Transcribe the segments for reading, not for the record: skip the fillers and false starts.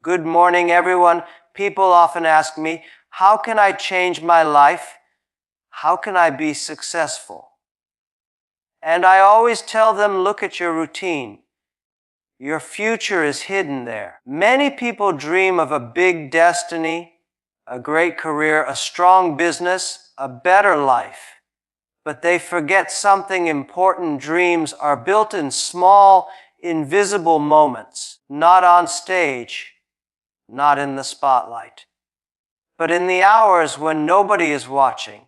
Good morning, everyone. People often ask me, how can I change my life? How can I be successful? And I always tell them, look at your routine. Your future is hidden there. Many people dream of a big destiny, a great career, a strong business, a better life. But they forget something important. Dreams are built in small, invisible moments, not on stage, not in the spotlight, but in the hours when nobody is watching.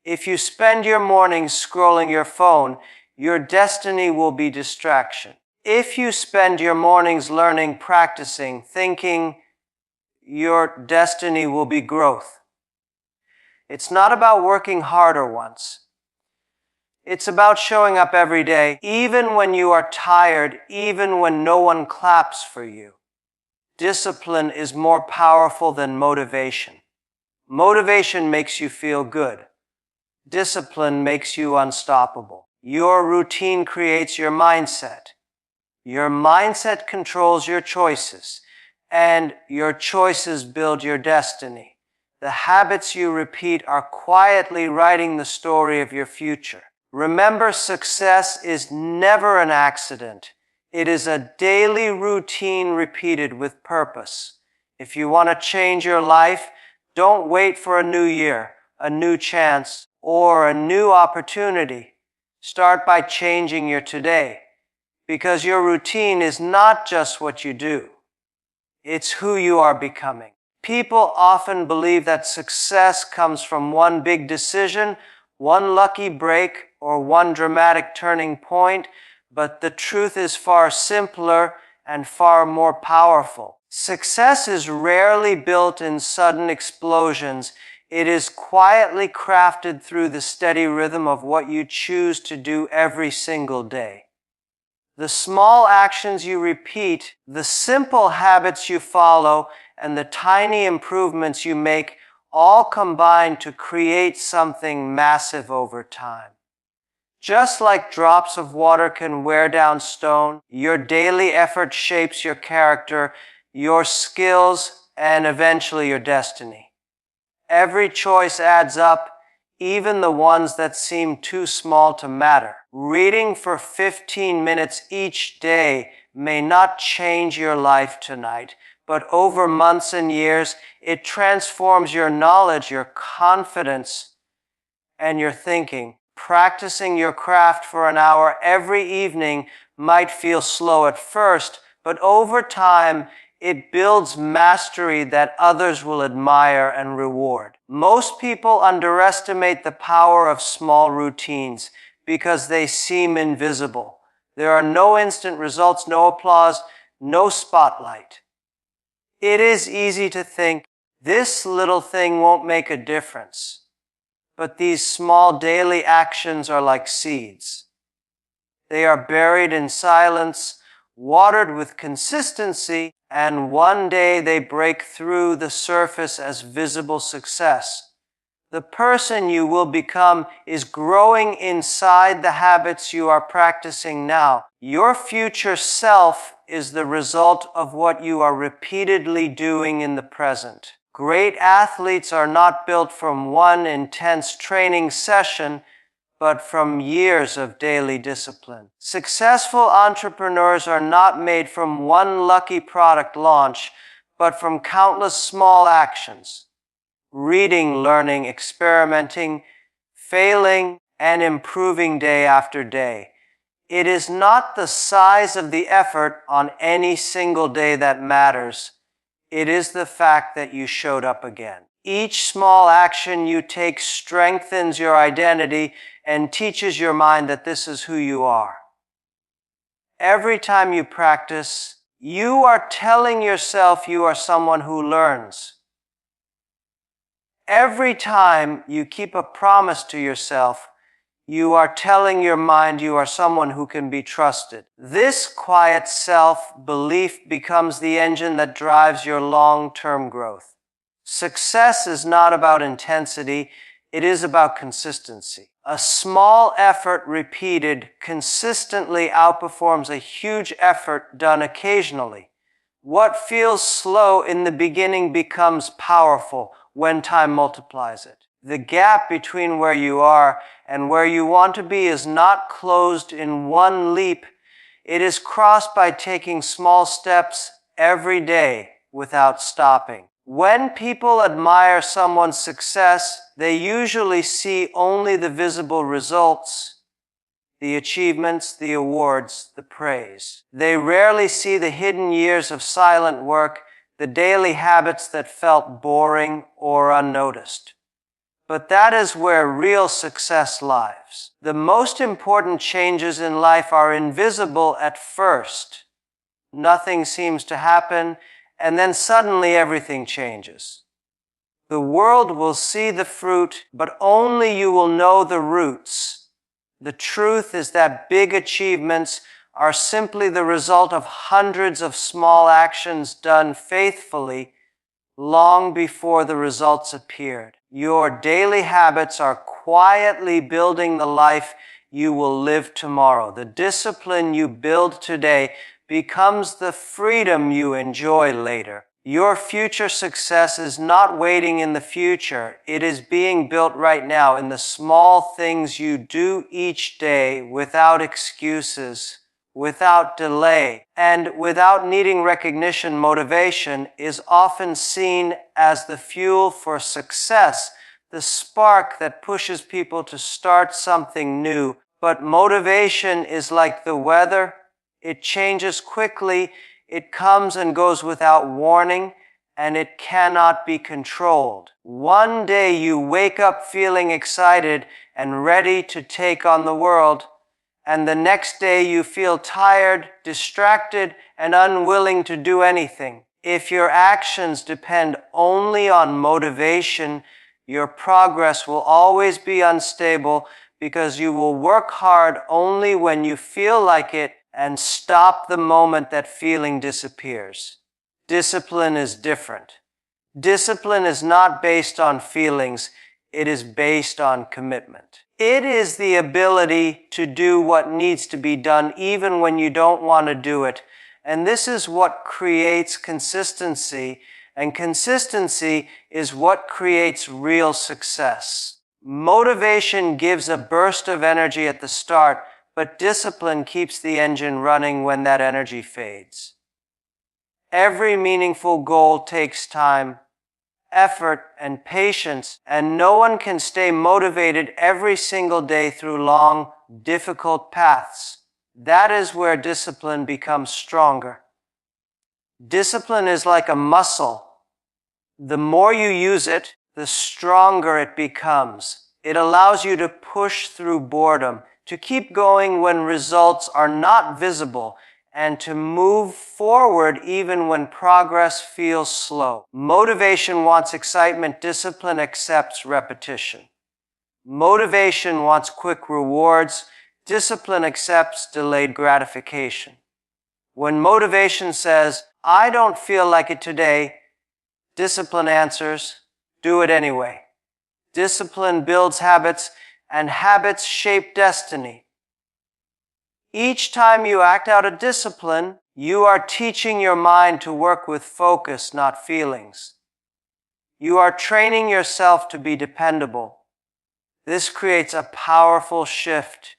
If you spend your mornings scrolling your phone, your destiny will be distraction. If you spend your mornings learning, practicing, thinking, your destiny will be growth. It's not about working harder once. It's about showing up every day, even when you are tired, even when no one claps for you. Discipline is more powerful than motivation. Motivation makes you feel good. Discipline makes you unstoppable. Your routine creates your mindset. Your mindset controls your choices, and your choices build your destiny. The habits you repeat are quietly writing the story of your future. Remember, success is never an accident. It is a daily routine repeated with purpose. If you want to change your life, don't wait for a new year, a new chance, or a new opportunity. Start by changing your today, because your routine is not just what you do. It's who you are becoming. People often believe that success comes from one big decision, one lucky break, or one dramatic turning point, but the truth is far simpler and far more powerful. Success is rarely built in sudden explosions. It is quietly crafted through the steady rhythm of what you choose to do every single day. The small actions you repeat, the simple habits you follow, and the tiny improvements you make all combine to create something massive over time. Just like drops of water can wear down stone, your daily effort shapes your character, your skills, and eventually your destiny. Every choice adds up, even the ones that seem too small to matter. Reading for 15 minutes each day may not change your life tonight, but over months and years, it transforms your knowledge, your confidence, and your thinking. Practicing your craft for an hour every evening might feel slow at first, but over time, it builds mastery that others will admire and reward. Most people underestimate the power of small routines because they seem invisible. There are no instant results, no applause, no spotlight. It is easy to think, this little thing won't make a difference. But these small daily actions are like seeds. They are buried in silence, watered with consistency, and one day they break through the surface as visible success. The person you will become is growing inside the habits you are practicing now. Your future self is the result of what you are repeatedly doing in the present. Great athletes are not built from one intense training session, but from years of daily discipline. Successful entrepreneurs are not made from one lucky product launch, but from countless small actions. Reading, learning, experimenting, failing, and improving day after day. It is not the size of the effort on any single day that matters. It is the fact that you showed up again. Each small action you take strengthens your identity and teaches your mind that this is who you are. Every time you practice, you are telling yourself you are someone who learns. Every time you keep a promise to yourself, you are telling your mind you are someone who can be trusted. This quiet self-belief becomes the engine that drives your long-term growth. Success is not about intensity, it is about consistency. A small effort repeated consistently outperforms a huge effort done occasionally. What feels slow in the beginning becomes powerful when time multiplies it. The gap between where you are and where you want to be is not closed in one leap. It is crossed by taking small steps every day without stopping. When people admire someone's success, they usually see only the visible results, the achievements, the awards, the praise. They rarely see the hidden years of silent work, the daily habits that felt boring or unnoticed. But that is where real success lies. The most important changes in life are invisible at first. Nothing seems to happen, and then suddenly everything changes. The world will see the fruit, but only you will know the roots. The truth is that big achievements are simply the result of hundreds of small actions done faithfully long before the results appeared. Your daily habits are quietly building the life you will live tomorrow. The discipline you build today becomes the freedom you enjoy later. Your future success is not waiting in the future. It is being built right now in the small things you do each day without excuses, without delay, and without needing recognition. Motivation is often seen as the fuel for success, the spark that pushes people to start something new. But motivation is like the weather. It changes quickly, it comes and goes without warning, and it cannot be controlled. One day you wake up feeling excited and ready to take on the world, and the next day you feel tired, distracted, and unwilling to do anything. If your actions depend only on motivation, your progress will always be unstable because you will work hard only when you feel like it and stop the moment that feeling disappears. Discipline is different. Discipline is not based on feelings, it is based on commitment. It is the ability to do what needs to be done even when you don't want to do it. And this is what creates consistency, and consistency is what creates real success. Motivation gives a burst of energy at the start, but discipline keeps the engine running when that energy fades. Every meaningful goal takes time, effort, and patience, and no one can stay motivated every single day through long, difficult paths. That is where discipline becomes stronger. Discipline is like a muscle. The more you use it, the stronger it becomes. It allows you to push through boredom, to keep going when results are not visible, and to move forward even when progress feels slow. Motivation wants excitement, discipline accepts repetition. Motivation wants quick rewards, discipline accepts delayed gratification. When motivation says, "I don't feel like it today," discipline answers, "Do it anyway." Discipline builds habits, and habits shape destiny. Each time you act out of discipline, you are teaching your mind to work with focus, not feelings. You are training yourself to be dependable. This creates a powerful shift.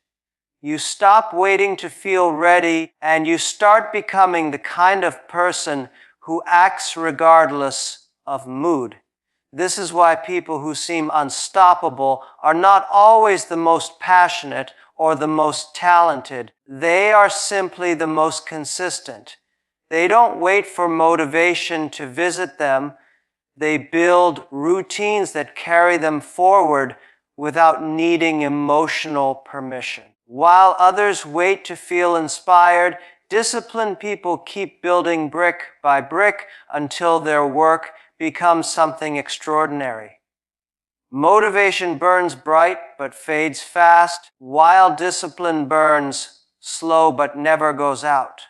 You stop waiting to feel ready, and you start becoming the kind of person who acts regardless of mood. This is why people who seem unstoppable are not always the most passionate or the most talented. They are simply the most consistent. They don't wait for motivation to visit them. They build routines that carry them forward without needing emotional permission. While others wait to feel inspired, disciplined people keep building brick by brick until their work becomes something extraordinary. Motivation burns bright but fades fast, while discipline burns slow but never goes out.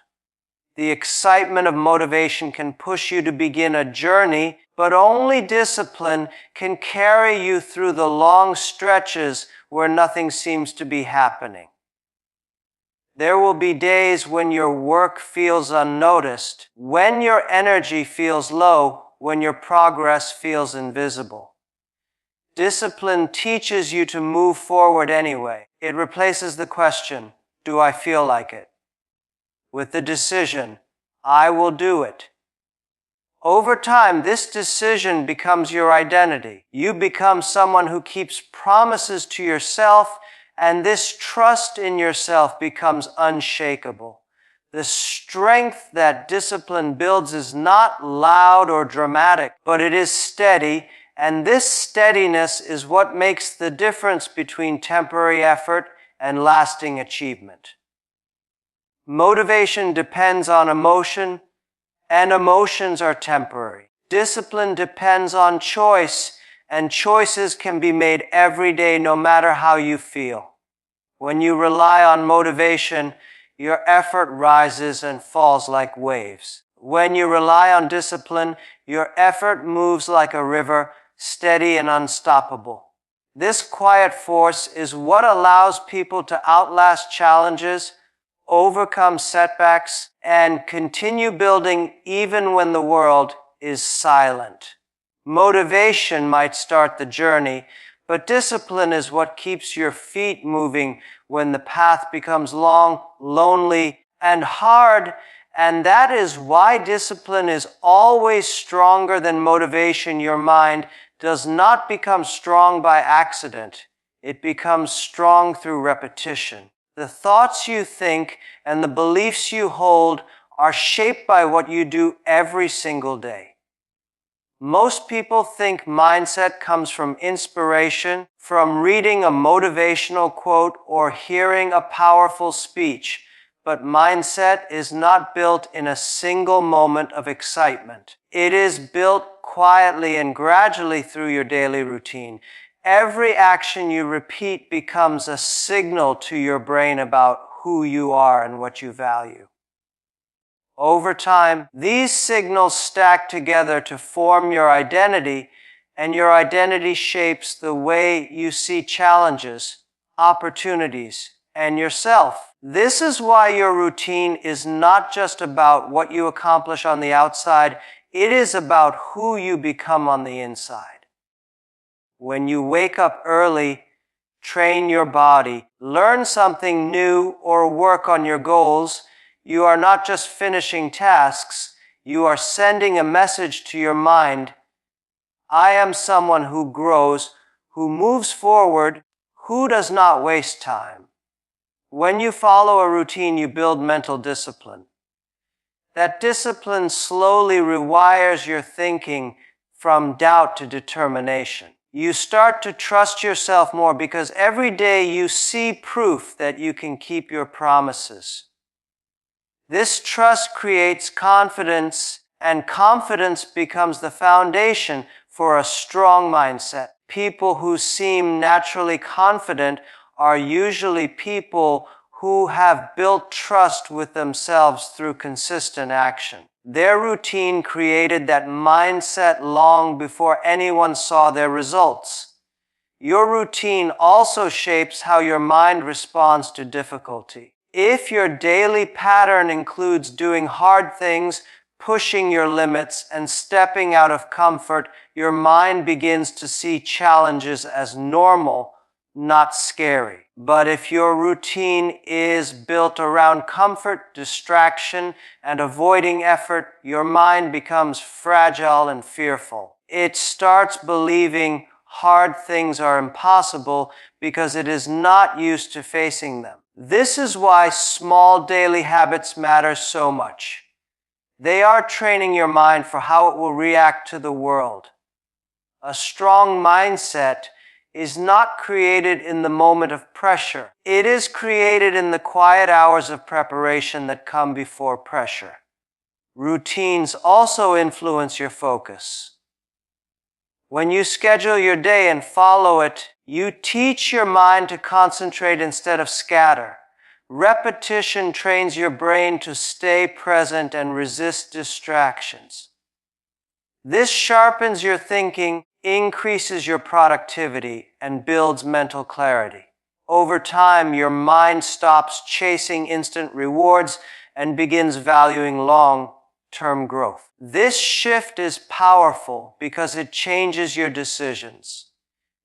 The excitement of motivation can push you to begin a journey, but only discipline can carry you through the long stretches where nothing seems to be happening. There will be days when your work feels unnoticed, when your energy feels low, when your progress feels invisible. Discipline teaches you to move forward anyway. It replaces the question, "Do I feel like it?" with the decision, "I will do it." Over time, this decision becomes your identity. You become someone who keeps promises to yourself, and this trust in yourself becomes unshakable. The strength that discipline builds is not loud or dramatic, but it is steady, and this steadiness is what makes the difference between temporary effort and lasting achievement. Motivation depends on emotion, and emotions are temporary. Discipline depends on choice, and choices can be made every day no matter how you feel. When you rely on motivation, your effort rises and falls like waves. When you rely on discipline, your effort moves like a river, steady and unstoppable. This quiet force is what allows people to outlast challenges, overcome setbacks, and continue building even when the world is silent. Motivation might start the journey, but discipline is what keeps your feet moving when the path becomes long, lonely, and hard. And that is why discipline is always stronger than motivation. Your mind does not become strong by accident. It becomes strong through repetition. The thoughts you think and the beliefs you hold are shaped by what you do every single day. Most people think mindset comes from inspiration, from reading a motivational quote or hearing a powerful speech, but mindset is not built in a single moment of excitement. It is built quietly and gradually through your daily routine. Every action you repeat becomes a signal to your brain about who you are and what you value. Over time, these signals stack together to form your identity, and your identity shapes the way you see challenges, opportunities, and yourself. This is why your routine is not just about what you accomplish on the outside, it is about who you become on the inside. When you wake up early, train your body, learn something new, or work on your goals, you are not just finishing tasks, you are sending a message to your mind. I am someone who grows, who moves forward, who does not waste time. When you follow a routine, you build mental discipline. That discipline slowly rewires your thinking from doubt to determination. You start to trust yourself more because every day you see proof that you can keep your promises. This trust creates confidence, and confidence becomes the foundation for a strong mindset. People who seem naturally confident are usually people who have built trust with themselves through consistent action. Their routine created that mindset long before anyone saw their results. Your routine also shapes how your mind responds to difficulty. If your daily pattern includes doing hard things, pushing your limits, and stepping out of comfort, your mind begins to see challenges as normal, not scary. But if your routine is built around comfort, distraction, and avoiding effort, your mind becomes fragile and fearful. It starts believing hard things are impossible because it is not used to facing them. This is why small daily habits matter so much. They are training your mind for how it will react to the world. A strong mindset is not created in the moment of pressure. It is created in the quiet hours of preparation that come before pressure. Routines also influence your focus. When you schedule your day and follow it, you teach your mind to concentrate instead of scatter. Repetition trains your brain to stay present and resist distractions. This sharpens your thinking, increases your productivity, and builds mental clarity. Over time, your mind stops chasing instant rewards and begins valuing long-term growth. This shift is powerful because it changes your decisions.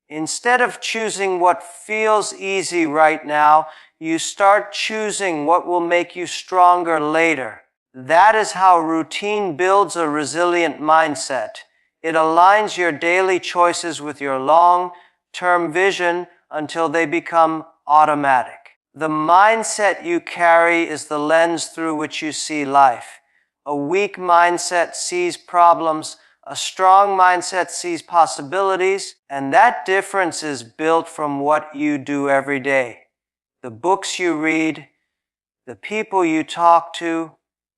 Instead of choosing what feels easy right now, you start choosing what will make you stronger later. That is how routine builds a resilient mindset. It aligns your daily choices with your long-term vision until they become automatic. The mindset you carry is the lens through which you see life. A weak mindset sees problems, a strong mindset sees possibilities, and that difference is built from what you do every day. The books you read, the people you talk to,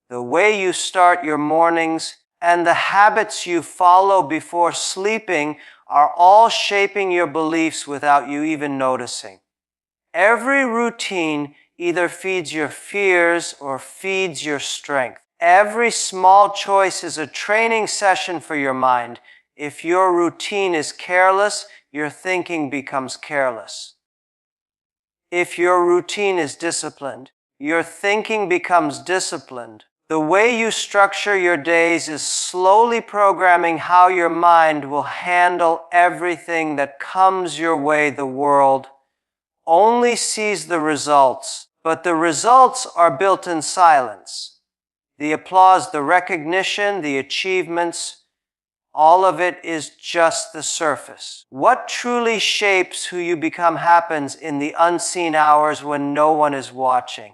the way you start your mornings, and the habits you follow before sleeping are all shaping your beliefs without you even noticing. Every routine either feeds your fears or feeds your strength. Every small choice is a training session for your mind. If your routine is careless, your thinking becomes careless. If your routine is disciplined, your thinking becomes disciplined. The way you structure your days is slowly programming how your mind will handle everything that comes your way. The world only sees the results, but the results are built in silence. The applause, the recognition, the achievements, all of it is just the surface. What truly shapes who you become happens in the unseen hours when no one is watching.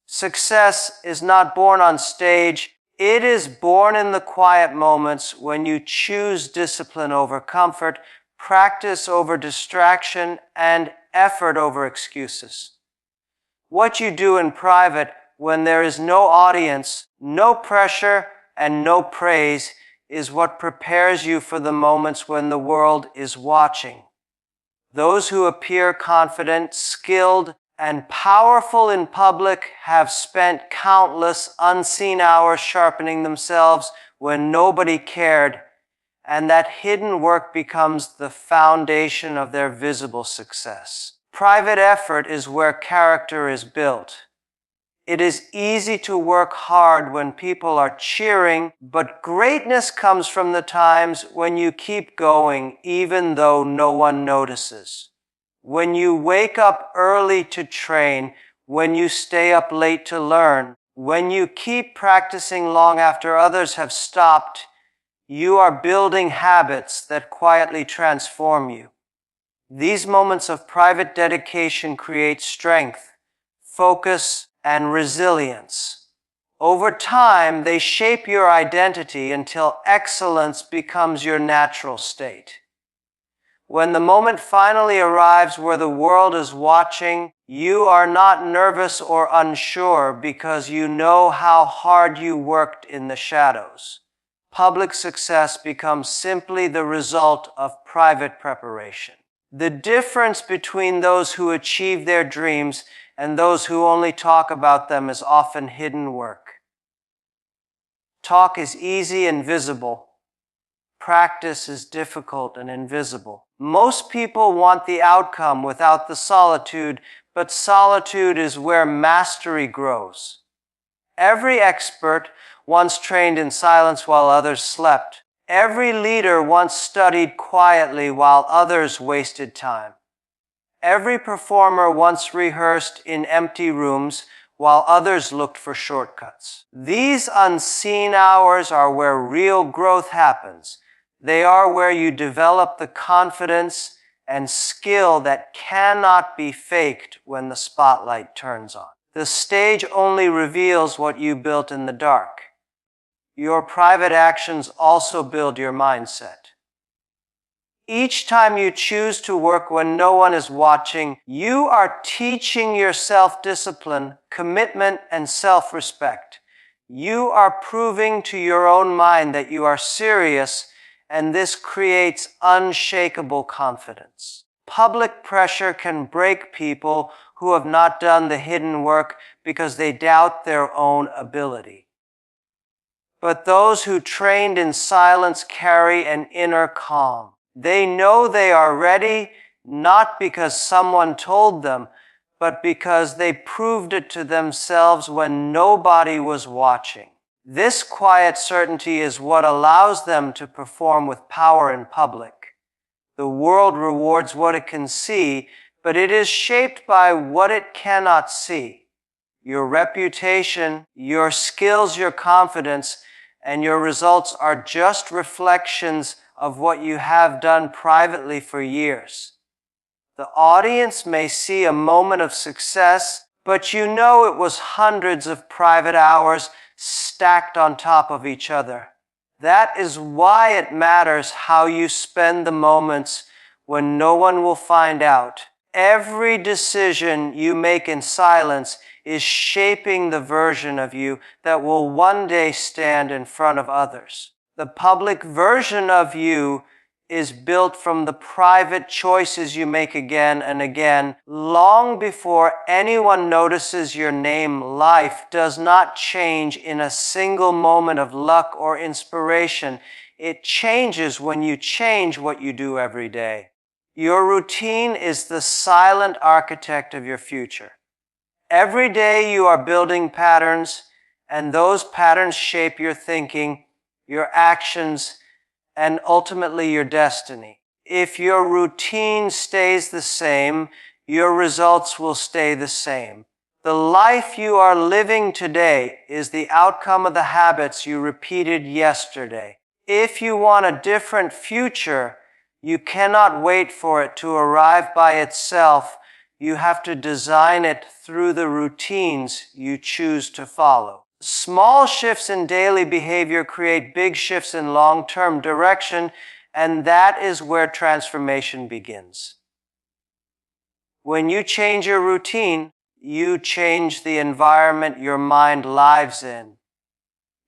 Success is not born on stage. It is born in the quiet moments when you choose discipline over comfort, practice over distraction, and effort over excuses. What you do in private when there is no audience, no pressure, and no praise is what prepares you for the moments when the world is watching. Those who appear confident, skilled, and powerful in public have spent countless unseen hours sharpening themselves when nobody cared, and that hidden work becomes the foundation of their visible success. Private effort is where character is built. It is easy to work hard when people are cheering, but greatness comes from the times when you keep going even though no one notices. When you wake up early to train, when you stay up late to learn, when you keep practicing long after others have stopped, you are building habits that quietly transform you. These moments of private dedication create strength, focus, and resilience. Over time, they shape your identity until excellence becomes your natural state. When the moment finally arrives where the world is watching, you are not nervous or unsure because you know how hard you worked in the shadows. Public success becomes simply the result of private preparation. The difference between those who achieve their dreams and those who only talk about them is often hidden work. Talk is easy and visible. Practice is difficult and invisible. Most people want the outcome without the solitude, but solitude is where mastery grows. Every expert once trained in silence while others slept. Every leader once studied quietly while others wasted time. Every performer once rehearsed in empty rooms while others looked for shortcuts. These unseen hours are where real growth happens. They are where you develop the confidence and skill that cannot be faked when the spotlight turns on. The stage only reveals what you built in the dark. Your private actions also build your mindset. Each time you choose to work when no one is watching, you are teaching yourself discipline, commitment, and self-respect. You are proving to your own mind that you are serious, and this creates unshakable confidence. Public pressure can break people who have not done the hidden work because they doubt their own ability. But those who trained in silence carry an inner calm. They know they are ready, not because someone told them, but because they proved it to themselves when nobody was watching. This quiet certainty is what allows them to perform with power in public. The world rewards what it can see, but it is shaped by what it cannot see. Your reputation, your skills, your confidence, and your results are just reflections of what you have done privately for years. The audience may see a moment of success, but you know it was hundreds of private hours stacked on top of each other. That is why it matters how you spend the moments when no one will find out. Every decision you make in silence is shaping the version of you that will one day stand in front of others. The public version of you is built from the private choices you make again and again, long before anyone notices your name. Life does not change in a single moment of luck or inspiration. It changes when you change what you do every day. Your routine is the silent architect of your future. Every day you are building patterns, and those patterns shape your thinking, your actions, and ultimately your destiny. If your routine stays the same, your results will stay the same. The life you are living today is the outcome of the habits you repeated yesterday. If you want a different future, you cannot wait for it to arrive by itself. You have to design it through the routines you choose to follow. Small shifts in daily behavior create big shifts in long-term direction, and that is where transformation begins. When you change your routine, you change the environment your mind lives in.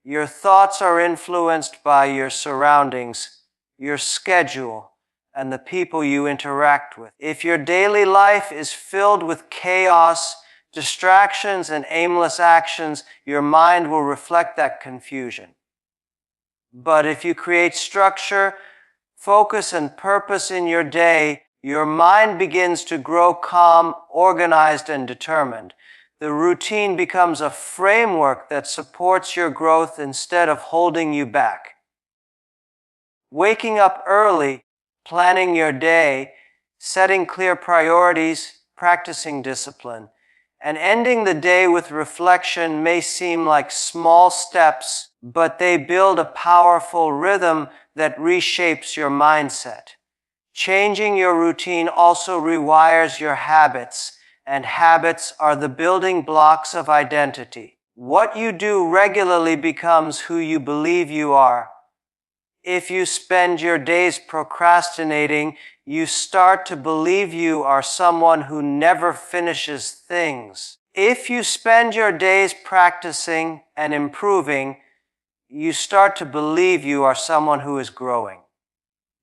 Your thoughts are influenced by your surroundings, your schedule, and the people you interact with. If your daily life is filled with chaos, distractions, and aimless actions, your mind will reflect that confusion. But if you create structure, focus, and purpose in your day, your mind begins to grow calm, organized, and determined. The routine becomes a framework that supports your growth instead of holding you back. Waking up early, planning your day, setting clear priorities, practicing discipline, and ending the day with reflection may seem like small steps, but they build a powerful rhythm that reshapes your mindset. Changing your routine also rewires your habits, and habits are the building blocks of identity. What you do regularly becomes who you believe you are. If you spend your days procrastinating, you start to believe you are someone who never finishes things. If you spend your days practicing and improving, you start to believe you are someone who is growing.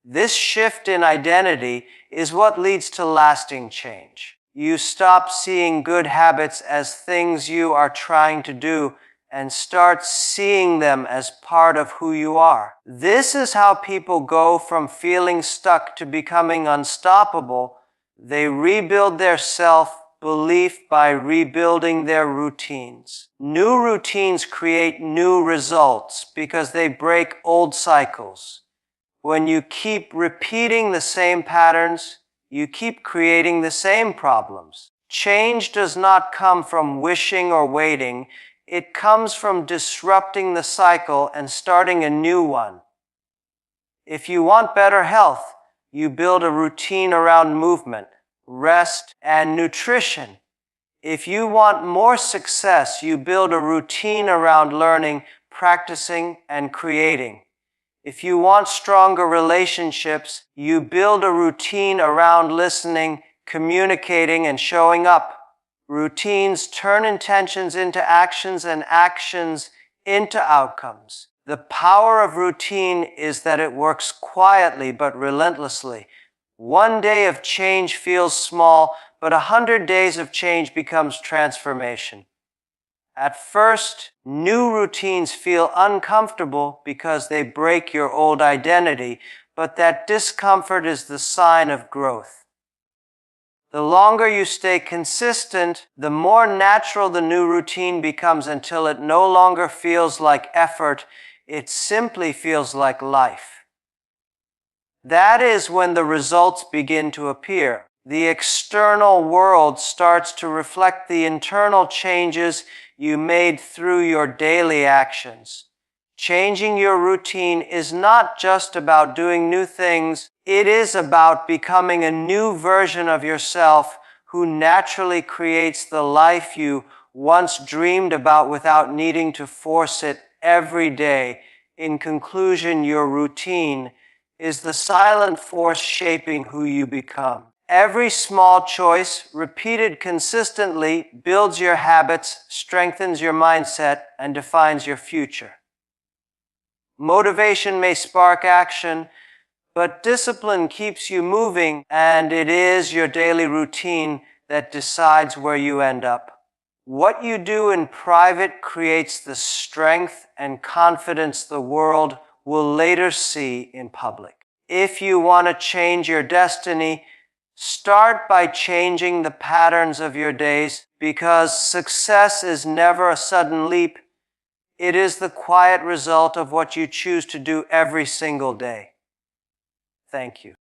This shift in identity is what leads to lasting change. You stop seeing good habits as things you are trying to do and start seeing them as part of who you are. This is how people go from feeling stuck to becoming unstoppable. They rebuild their self-belief by rebuilding their routines. New routines create new results because they break old cycles. When you keep repeating the same patterns, you keep creating the same problems. Change does not come from wishing or waiting. It comes from disrupting the cycle and starting a new one. If you want better health, you build a routine around movement, rest, and nutrition. If you want more success, you build a routine around learning, practicing, and creating. If you want stronger relationships, you build a routine around listening, communicating, and showing up. Routines turn intentions into actions and actions into outcomes. The power of routine is that it works quietly but relentlessly. One day of change feels small, but 100 days of change becomes transformation. At first, new routines feel uncomfortable because they break your old identity, but that discomfort is the sign of growth. The longer you stay consistent, the more natural the new routine becomes until it no longer feels like effort, it simply feels like life. That is when the results begin to appear. The external world starts to reflect the internal changes you made through your daily actions. Changing your routine is not just about doing new things, it is about becoming a new version of yourself who naturally creates the life you once dreamed about without needing to force it every day. In conclusion, your routine is the silent force shaping who you become. Every small choice, repeated consistently, builds your habits, strengthens your mindset, and defines your future. Motivation may spark action, but discipline keeps you moving, and it is your daily routine that decides where you end up. What you do in private creates the strength and confidence the world will later see in public. If you want to change your destiny, start by changing the patterns of your days, because success is never a sudden leap. It is the quiet result of what you choose to do every single day. Thank you.